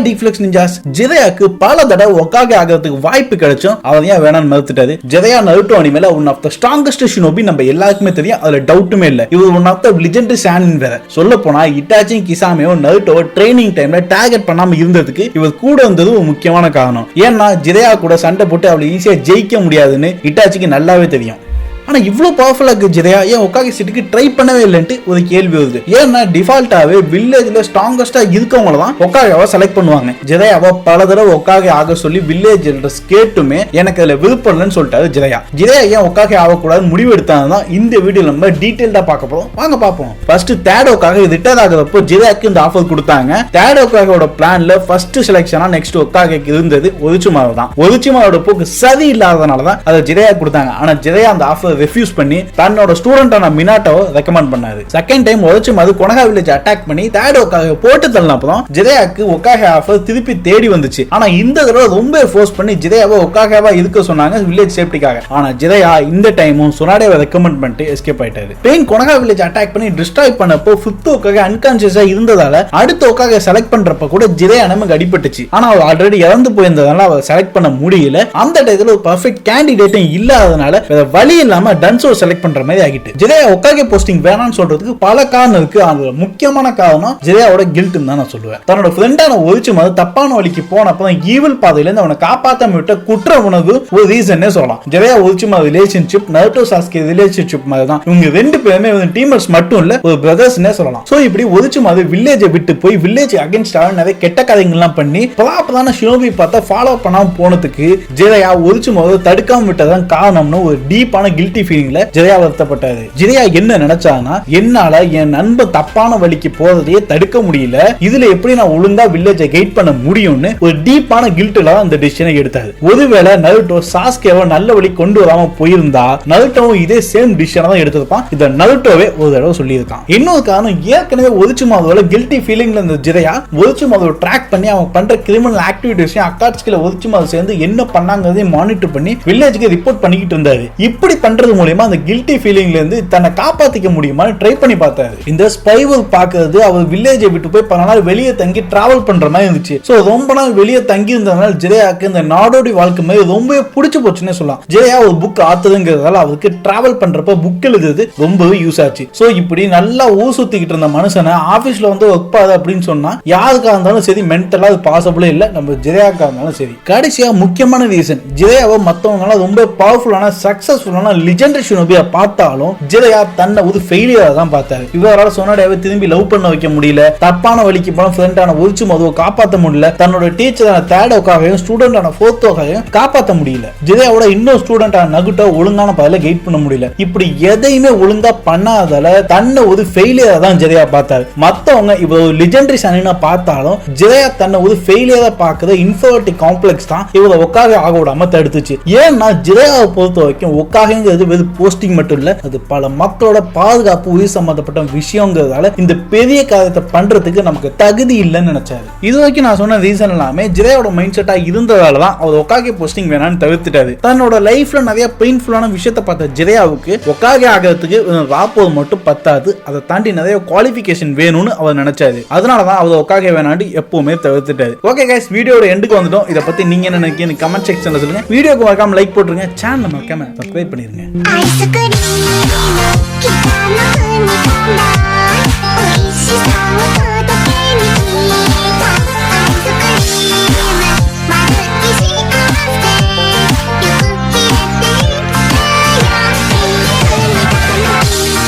Deflects ninjas ஜிதயாக்கு பல தடவை ஒக்காகே ஆகிறதுக்கு வாய்ப்பு கிடைச்சும் அவர் ஏன் வேணாம்னு மறுத்துட்டாரு. ஜிதயா நருட்டோ அனிமேல one of the strongest shinobi நம்ம எல்லாருக்குமே தெரியும், அதுல டவுட்டுமே இல்ல. இவர் one of the legendary sannin வேற. சொல்ல போனா இட்டாச்சி கிசாமியோ நருட்டோ ட்ரைனிங் டைம்ல டார்கெட் பண்ணாம இருந்ததுக்கு இவர் கூட இருந்தது ஒரு முக்கியமான காரணம். ஏன்னா ஜிதயா கூட சண்டை போட்டு அவளை ஈஸியா ஜெயிக்க முடியாதுன்னு இட்டாச்சிக்கு நல்லாவே தெரியும். ஆனா இவ்வளவு பவர்ஃபுல்லா இருக்கு ஜிதயா ஏன் ஒக்காகே சீட்டுக்கு ட்ரை பண்ணவே இல்லைன்ட்டு ஒரு கேள்வி வருது. ஏன்னா டிஃபால்ட்டாவே வில்லேஜ்ல ஸ்ட்ராங்கஸ்டா இருக்கவங்கள தான் ஒக்காகேவை செலக்ட் பண்ணுவாங்க. ஜிதயாவை பல தடவை ஒக்காகே ஆக சொல்லி வில்லேஜ் எல்டர்ஸ் கேட்டுமே எனக்கு அதுல விருப்பம் இல்லைன்னு சொல்லிட்டாரு ஜிதயா. ஜிதயா ஏன் ஒக்காகே ஆகக்கூடாதுன்னு முடிவு எடுத்தாதான் இந்த வீடியோ நம்ம டீடைல்டா பார்க்க போறோம். வாங்க பார்ப்போம். ஃபர்ஸ்ட் தேடோக்காக ரிட்டையர் ஆகிறப்போ ஜிதயாக்கு இந்த ஆஃபர் கொடுத்தாங்க. தேடோக்காகோட பிளான்ல ஃபர்ஸ்ட் செலக்ஷனா நெக்ஸ்ட் ஒக்காகேக்கு இருந்தது ஒரிச்சுமாரு தான். ஒரிச்சுமாரோட போக்கு சரி இல்லாதனாலதான் அதை ஜிதயா கொடுத்தாங்க. ஆனா ஜிதயா அந்த ஆஃபர் ரெஃப்யூஸ் பண்ணி தன்னோட ஸ்டூடெண்டான மினாட்டோவை ரெக்கமெண்ட் பண்ணாரு. செகண்ட் டைம் ஒரிச்சுமாரு கொனகா வில்லேஜ் அட்டாக் பண்ணி தேடோக்காக போட்டு தள்ளனப்பறம் ஜிதயாக்கு ஒக்காகே ஆஃபர் திருப்பி தேடி வந்துச்சு. ஆனா இந்த தடவை ரொம்ப ஃபோர்ஸ் பண்ணி ஜிதயாவை ஒக்காகேவா இருக்க சொன்னாங்க வில்லேஜ் சேஃப்டிக்காக. ஆனா ஜிதயா இந்த டைமும் சுனாடேவை ரெக்கமெண்ட் பண்ணிட்டு எஸ்கேப் ஆயிட்டாரு. பெயின் கொனகா வில்லேஜ் அட்டாக் பண்ணி டிஸ்ட்ராய் பண்ணப்போ ஃபிஃப்த் ஒக்காகே அன்கான்ஷியஸா இருந்ததால அடுத்த ஒக்காகே செலக்ட் பண்றப்ப கூட ஜிதயா நமக்கு அடிபட்டுச்சு. ஆனா அவர் ஆல்ரெடி இறந்து போயிருந்ததால அவர் செலக்ட் பண்ண முடியல. அந்த டைத்துல ஒரு பெர்ஃபெக்ட் கேண்டிடேட்டும் இல்லாதனால வழி இல்லாம டன்சோ செலக்ட் பண்ற மாதிரி ஆகிட்டு. ஜிதயா ஒக்காகே போஸ்டிங் வேணாம்னு சொல்றதுக்கு பல காரணம் இருக்கு. அதுல முக்கியமான காரணம் ஜிதயாவோட கில்ட் தான் நான் சொல்லுவேன். தன்னோட ஃப்ரெண்டான ஒரிச்சுமாரு தப்பான வழிக்கு போனப்பதான் ஈவில் பாதையில இருந்து அவனை காப்பாத்தாம விட்ட குற்ற உணர்வு ஒரு ரீசன்னே சொல்லலாம். ஜிதயா ஒரிச்சுமாரு ரிலேஷன்ஷிப் நருட்டோ சாஸ்கே ரிலேஷன்ஷிப் மாதிரி தான். இவங்க ரெண்டு பேருமே டீமர்ஸ் மட்டும் இல்ல, ஒரு பிரதர்ஸ்னே சொல்லலாம். சோ இப்படி ஒரிச்சுமாரு வில்லேஜை விட்டு போய் வில்லேஜ் அகைன்ஸ்டாக நிறைய கெட்ட கதைகள்லாம் பண்ணி ப்ராப்பரான ஷினோபி பார்த்தா ஃபாலோ பண்ணாம போனதுக்கு ஜிதயா ஒரிச்சுமாரு தடுக்காம விட்டதான் காரணம்னு ஒரு டீப்பான கில்ட்டி ஃபீலிங்ல ஜிதயா வருத்தப்பட்டாரு. ஜிதயா என்ன நினைச்சானா, என்னால என் நண்பன் தப்பான வழிக்கு போறதையே தடுக்க முடியல, இதுல எப்படி நான் ஒழுங்கா வில்லேஜை கைட் பண்ண முடியும்னு ஒரு டீப்பான கில்ட்ல அந்த டிசிஷனை எடுத்தாரு. ஒருவேளை நருட்டோ சாஸ்கேவை நல்ல வழி கொண்டு வராம போயிருந்தா நருட்டோவும் இதே சேம் டிசிஷனை தான் எடுத்திருப்பான். இத நருட்டோவே ஒரு தடவை சொல்லியிருக்கான். இன்னொரு காரணம், ஏற்கனவே ஒரிச்சுமாருவோட கில்ட்டி ஃபீலிங்ல இருந்த ஜிதயா ஒரிச்சுமாருவை ட்ராக் பண்ணி அவன் பண்ற கிரிமினல் ஆக்டிவிட்டிஸையும் அக்காட்சிகளை ஒரிச்சுமாரு சேர்ந்து என்ன பண்ணாங்கிறதையும் மானிட்டர் பண்ணி வில்லேஜுக்கு ரிப்போர்ட் பண்ணிக்கிட்டு இருந்தாரு. இப்படி பண்றது மூலமா அந்த கில்ட்டி ஃபீலிங்ல இருந்து தன்னை காப்பாத்திக்க முடியுமான்னு ட்ரை பண்ணி பார்த்தாரு. இந்த ஸ்பை ஒர்க் பார்க்கிறது அவர் வில்லேஜை விட்டு போய் பல நாள் வெளியே தங்கி டிராவல் பண்ற மாதிரி இருந்துச்சு. சோ ரொம்ப நாள் வெளியே தங்கி இருந்ததுனால ஜிதயாக்கு இந்த நாடோடி வாழ்க்கை மாதிரி ரொம்ப பிடிச்சு போச்சுன்னு சொல்லலாம். ஜிதயா ஒரு புக் ஆத்துறதுங்கிறதால அவருக்கு டிராவல் பண்றப்ப புக் எழுதுறது ரொம்பவே யூஸ் ஆச்சு. சோ இப்படி நல்லா ஊர் சுத்திக்கிட்டு இருந்த மனுஷனை ஆபீஸ்ல ஒர்க் பாது அப்படின்னு சொன்னா யாருக்கா இருந்தாலும் சரி மென்டலா அது பாசிபிளே இல்ல, நம்ம ஜிதயாக்கா இருந்தாலும் சரி. கடைசியா முக்கியமான ரீசன், ஜிதயாவை மத்தவங்க ரொம்ப பவர்ஃபுல்லான சக்சஸ்ஃபுல்லான லெஜெண்டரி ஷினோபியா பார்த்தாலும் ஜிதயா தன்னை ஒரு ஃபெயிலியரா தான் பார்த்தாரு. இவரால் சுனாடேவை திரும்பி லவ் பண்ண வைக்க முடியல, தப்பான வழிக்கு போன ஃப்ரெண்டான ஒரிச்சுமாருவை காப்பாற்ற முடியல, தன்னோட டீச்சரான தேடோக்காகவும் ஸ்டூடெண்டான ஃபோர்த்தோக்காகவும் காப்பாற்ற முடியல, ஜிதயாவோட இன்னொரு ஸ்டூடெண்டான நகுட்டோ ஒழுங்கான பாதையில கைட் பண்ண முடியல. இப்படி எதையுமே ஒழுங்கா பண்ணாதால தன்னை ஒரு ஃபெயிலியரா தான் ஜிதயா பார்த்தாரு. மத்தவங்க இவ ஒரு லெஜெண்டரி ஷானினா பார்த்தாலும் ஜிதயா தன்னை ஒரு ஃபெயிலியரா பார்க்கிற இன்ஃபீரியாரிட்டி காம்ப்ளெக்ஸ் தான் இவரை ஒக்காகே ஆக விடாம தடுத்துச்சு. ஏன்னா ஜிதயாவை பொறுத்த வரைக்கும் ஒக்காகேங்கிறது வெறும் போஸ்டிங் மட்டும் இல்ல, அது பல மக்களோட பாதுகாப்பு உயிர் சம்பந்தப்பட்ட விஷயங்கிறதால இந்த பெரிய காரியத்தை பண்றதுக்கு நமக்கு தகுதி இல்லைன்னு நினைச்சாரு. இது வரைக்கும் நான் சொன்ன ரீசன் எல்லாமே ஜிதயாவோட மைண்ட் செட்டா இருந்ததால தான் அவர் ஒக்காகே போஸ்டிங் வேணான்னு தவிர்த்துட்டாரு. தன்னோட லைஃப்ல நிறைய பெயின்ஃபுல்லான விஷயத்தை பார்த்த ஜிதயாவுக்கு ஒக்காகே ஆகிறதுக்கு ராப்போர் மட்டும் பத்தாது, அதை தாண்டி நிறைய குவாலிஃபிகேஷன் வேணும்னு அவர் நினைச்சாரு. அதனாலதான் அவர் ஒக்காகே வேணாண்டு எப்பவுமே தவிர்த்துட்டாரு. ஓகே கைஸ், வீடியோட எண்டுக்கு வந்துட்டோம். இதை பத்தி நீங்க என்ன நினைக்கிறீங்க கமெண்ட் செக்ஷன்ல சொல்லுங்க. வீடியோக்கு மறக்காம லைக் போட்டுருங்க, சேனலை மறக்காம சப்ஸ்கிரைப் பண்ணிருங்க. アイスクリームの北の海から美味しさを